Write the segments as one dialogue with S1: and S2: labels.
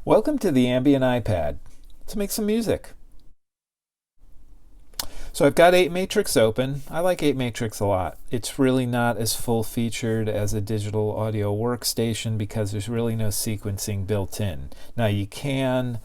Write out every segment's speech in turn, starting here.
S1: Welcome to the Ambient iPad. Let's make some music. So I've got 8-Matrix open. I like 8-Matrix a lot. It's really not as full-featured as a digital audio workstation because there's really no sequencing built in. Now you can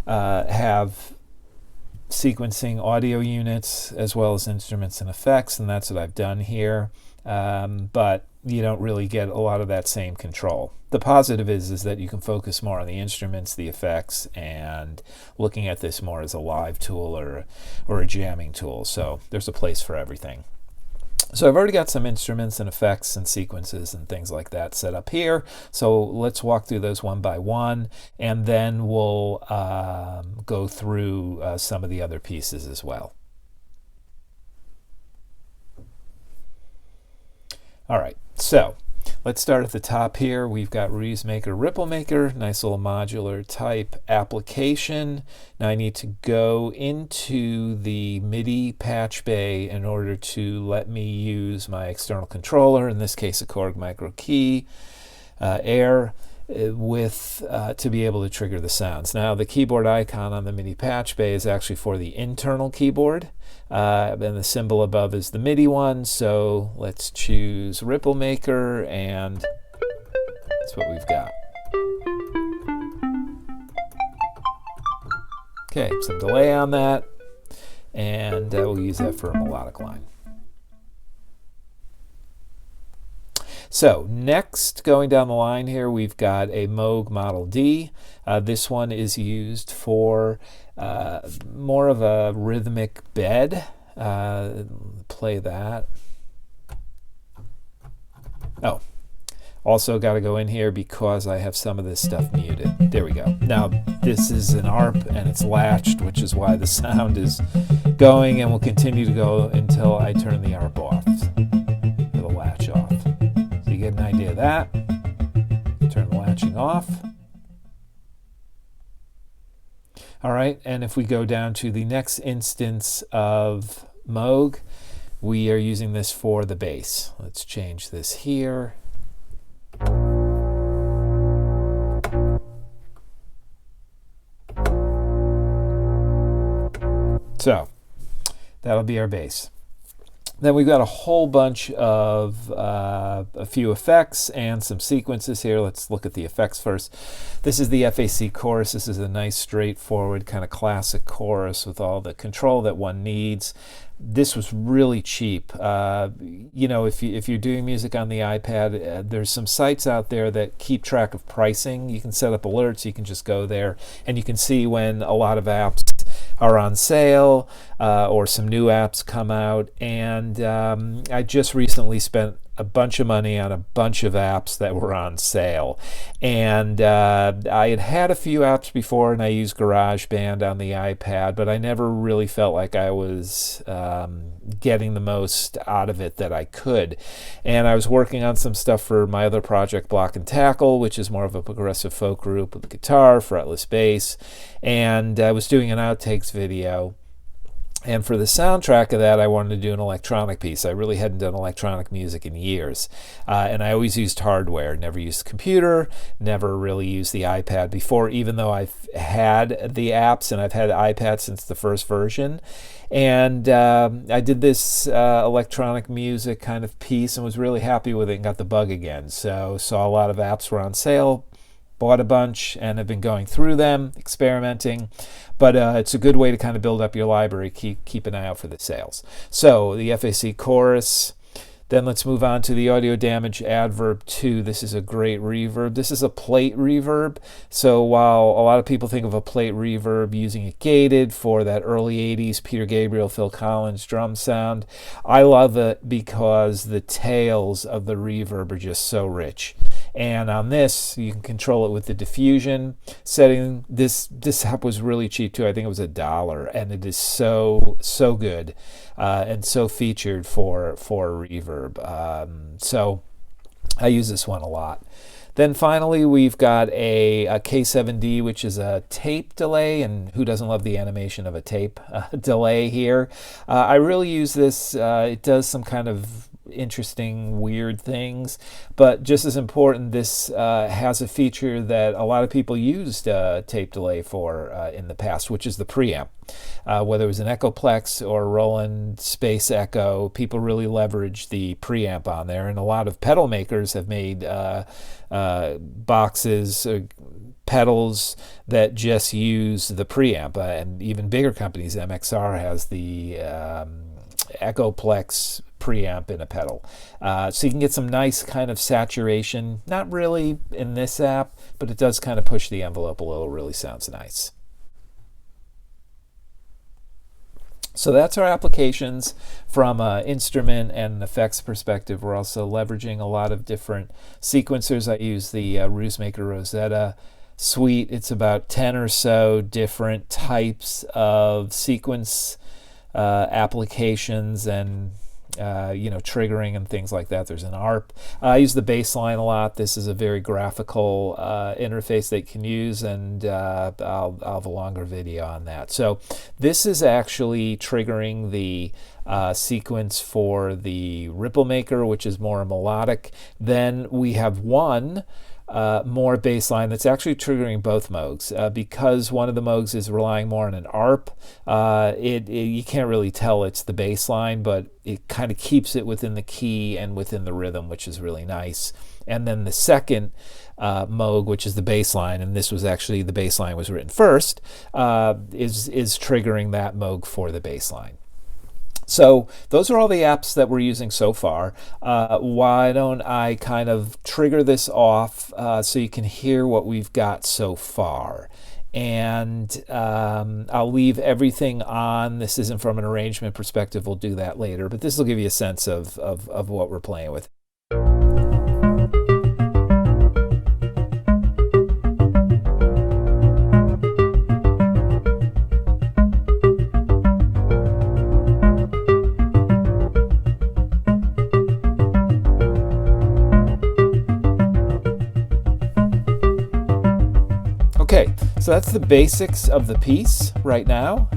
S1: have sequencing audio units as well as instruments and effects, and that's what I've done here. But you don't really get a lot of that same control. The positive is that you can focus more on the instruments, the effects, and looking at this more as a live tool or a jamming tool. So there's a place for everything. So I've already got some instruments and effects and sequences and things like that set up here. So let's walk through those one by one, and then we'll go through some of the other pieces as well. All right, so let's start at the top here. We've got Ruismaker, Ripplemaker, nice little modular type application. Now I need to go into the MIDI patch bay in order to let me use my external controller, in this case a Korg Micro Key Air, to be able to trigger the sounds. Now the keyboard icon on the MIDI patch bay is actually for the internal keyboard, and the symbol above is the MIDI one, so let's choose Ripplemaker, and that's what we've got. Okay, some delay on that, and we'll use that for a melodic line. So next, going down the line here, we've got a Moog Model D. This one is used for more of a rhythmic bed. Play that. Oh, also got to go in here because I have some of this stuff muted. There we go. Now this is an ARP and it's latched, which is why the sound is going and will continue to go until I turn the ARP off. It'll latch off. You get an idea of that. Turn the latching off. All right, and if we go down to the next instance of Moog, we are using this for the bass. Let's change this here. So that'll be our bass. Then we've got a whole bunch of a few effects and some sequences here. Let's look at the effects first. This is the FAC chorus. This is a nice straightforward kind of classic chorus with all the control that one needs. This was really cheap. You know, if you're doing music on the iPad, there's some sites out there that keep track of pricing. You can set up alerts. You can just go there and you can see when a lot of apps are on sale or some new apps come out. And I just recently spent a bunch of money on a bunch of apps that were on sale. And I had a few apps before, and I used GarageBand on the iPad, but I never really felt like I was getting the most out of it that I could. And I was working on some stuff for my other project, Block and Tackle, which is more of a progressive folk group with guitar, fretless bass, and I was doing an outtakes video. And for the soundtrack of that, I wanted to do an electronic piece. I really hadn't done electronic music in years. And I always used hardware, never used the computer, never really used the iPad before, even though I've had the apps and I've had the iPad since the first version. And I did this electronic music kind of piece and was really happy with it and got the bug again. So saw a lot of apps were on sale, bought a bunch, and have been going through them, experimenting. But it's a good way to kind of build up your library, keep an eye out for the sales. So the FAC chorus. Then let's move on to the AudioDamage ADverb2. This is a great reverb. This is a plate reverb. So while a lot of people think of a plate reverb using it gated for that early 80s Peter Gabriel, Phil Collins drum sound, I love it because the tails of the reverb are just so rich. And on this, you can control it with the diffusion setting. This app was really cheap too. I think it was $1, and it is so good and so featured for reverb. So I use this one a lot. Then finally, we've got a K7D, which is a tape delay, and who doesn't love the animation of a tape delay here? I really use this. It does some kind of interesting, weird things, but just as important, this has a feature that a lot of people used tape delay for in the past, which is the preamp. Whether it was an Echoplex or Roland Space Echo, people really leveraged the preamp on there, and a lot of pedal makers have made boxes, pedals that just use the preamp, and even bigger companies. MXR has the Echoplex preamp in a pedal. So you can get some nice kind of saturation, not really in this app, but it does kind of push the envelope a little, really sounds nice. So that's our applications from an instrument and an effects perspective. We're also leveraging a lot of different sequencers. I use the Ruismaker Rozeta suite. It's about 10 or so different types of sequence applications and triggering and things like that. There's an ARP. I use the baseline a lot. This is a very graphical interface they can use, and I'll have a longer video on that. So this is actually triggering the sequence for the Ripplemaker, which is more melodic. Then we have one more baseline that's actually triggering both Moogs. Because one of the Moogs is relying more on an ARP, you can't really tell it's the baseline, but it kind of keeps it within the key and within the rhythm, which is really nice. And then the second Moog, which is the baseline, and this was actually the baseline was written first, is triggering that Moog for the baseline. So those are all the apps that we're using so far. Why don't I kind of trigger this off so you can hear what we've got so far. And I'll leave everything on. This isn't from an arrangement perspective. We'll do that later. But this will give you a sense of what we're playing with. Okay, so that's the basics of the piece right now.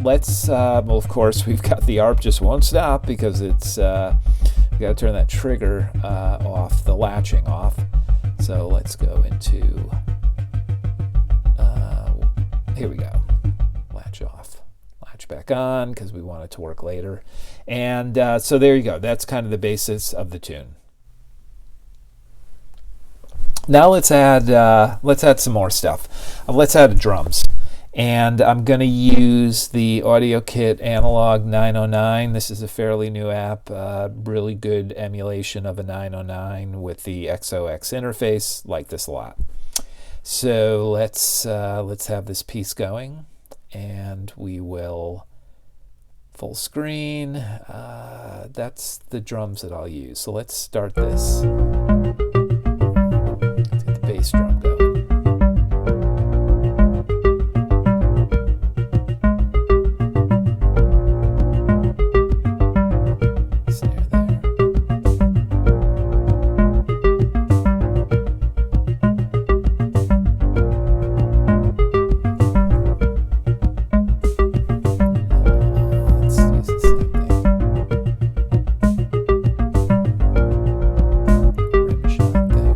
S1: Well, of course, we've got the ARP just won't stop because it's, we got to turn that trigger off, the latching off. So let's go into, here we go, latch off, latch back on because we want it to work later. And so there you go, that's kind of the basis of the tune. Now let's add some more stuff. Let's add drums, and I'm going to use the AudioKit Analog 909. This is a fairly new app, really good emulation of a 909 with the XOX interface. Like this a lot. So let's have this piece going, and we will full screen. That's the drums that I'll use. So let's start this. Bass drum going. Snare there. Let's use the same thing. Rim shot there.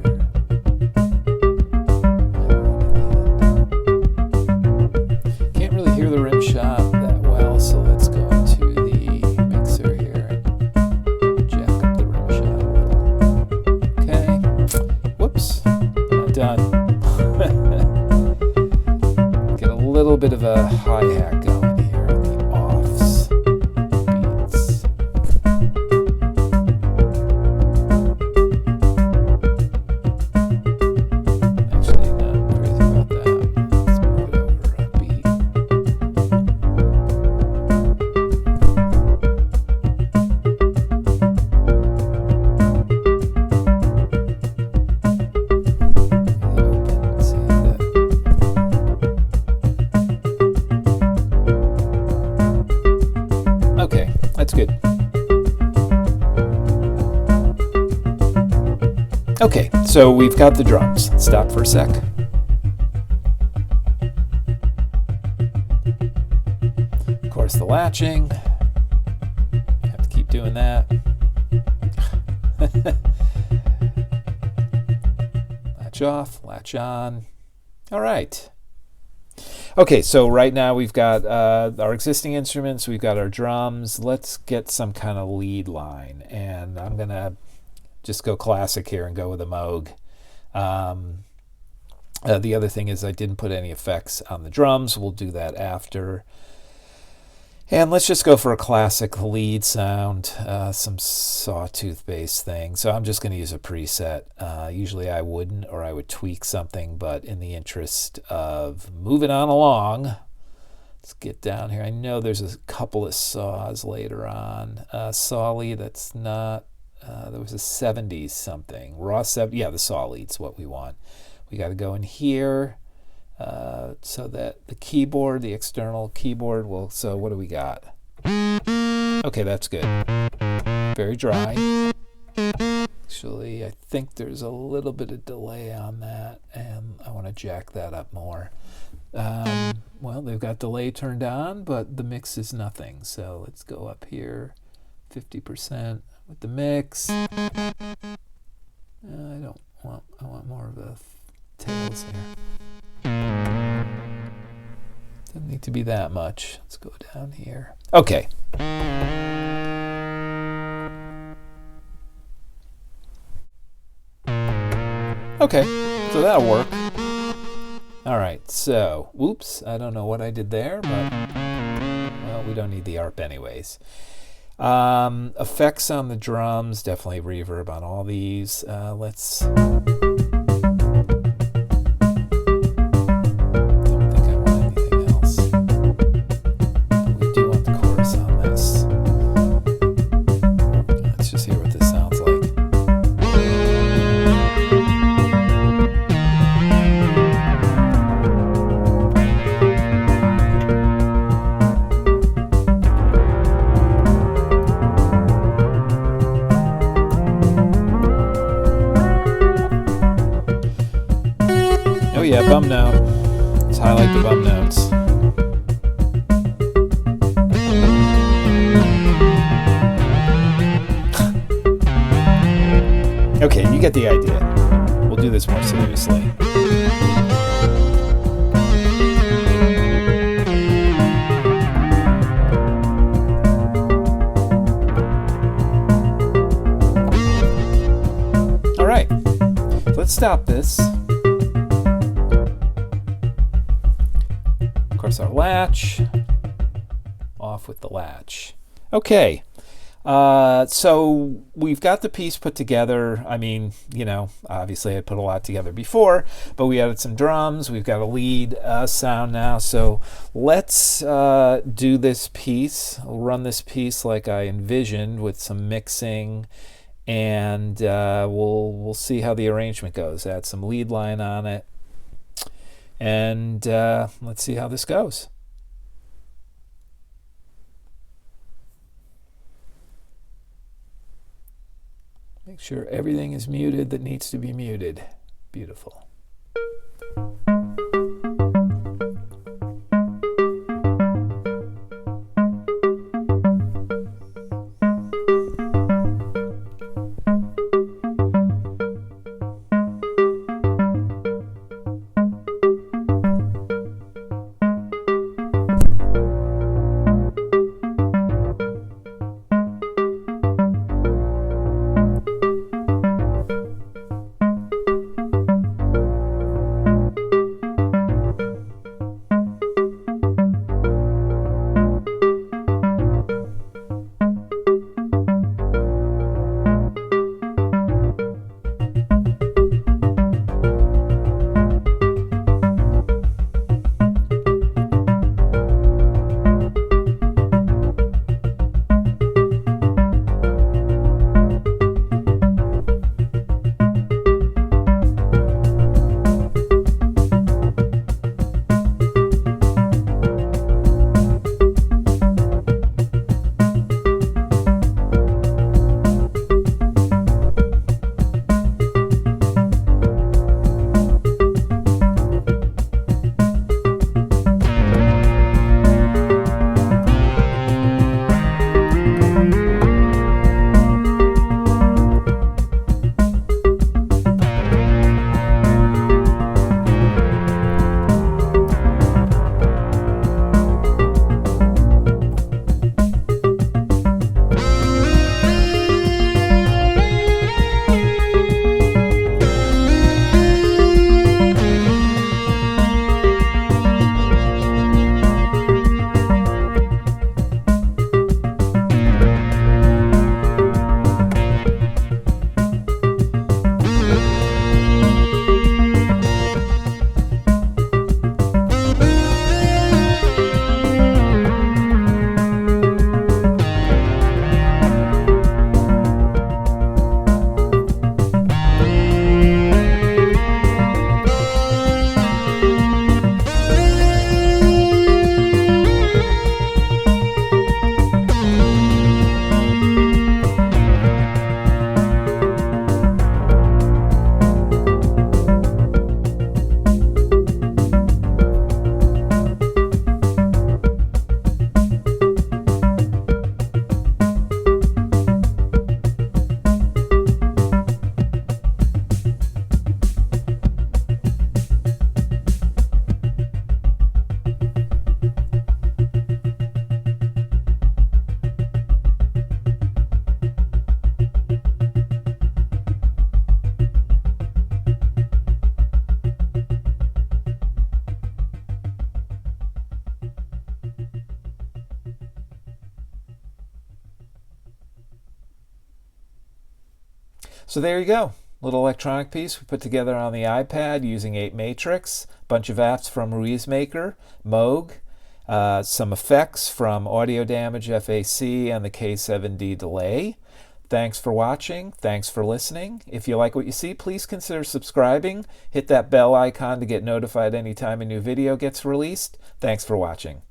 S1: Okay, so we've got the drums. Let's stop for a sec. Of course, the latching. Have to keep doing that. Latch off, latch on. All right. Okay, so right now we've got our existing instruments, we've got our drums. Let's get some kind of lead line, and I'm going to just go classic here and go with a Moog. The other thing is I didn't put any effects on the drums. We'll do that after. And let's just go for a classic lead sound, some sawtooth-based thing. So I'm just going to use a preset. Usually I wouldn't, or I would tweak something, but in the interest of moving on along, let's get down here. I know there's a couple of saws later on. Saw lead, that's not, there was a 70s something. Raw 7, yeah, the saw lead's what we want. We got to go in here. So that the keyboard, the external keyboard, will, so what do we got? Okay, that's good. Very dry. Actually, I think there's a little bit of delay on that, and I want to jack that up more. Well, they've got delay turned on, but the mix is nothing. So let's go up here, 50% with the mix. I want more of the tails here. Doesn't need to be that much. Let's go down here. Okay. Okay, so that'll work. All right, so, whoops, I don't know what I did there, but, well, we don't need the ARP anyways. Effects on the drums, definitely reverb on all these. Let's... yeah, bum note. Let's highlight the bum notes. Okay, you get the idea. We'll do this more seriously. All right, let's stop this. Our latch, off with the latch. Okay, so we've got the piece put together. I mean, you know, obviously I put a lot together before, but we added some drums. We've got a lead sound now. So let's do this piece. I'll run this piece like I envisioned with some mixing, and we'll see how the arrangement goes. Add some lead line on it. And let's see how this goes. Make sure everything is muted that needs to be muted. Beautiful. So there you go. Little electronic piece we put together on the iPad using 8 Matrix, bunch of apps from Ruismaker, Moog, some effects from AudioDamage FAC and the K7D delay. Thanks for watching. Thanks for listening. If you like what you see, please consider subscribing. Hit that bell icon to get notified anytime a new video gets released. Thanks for watching.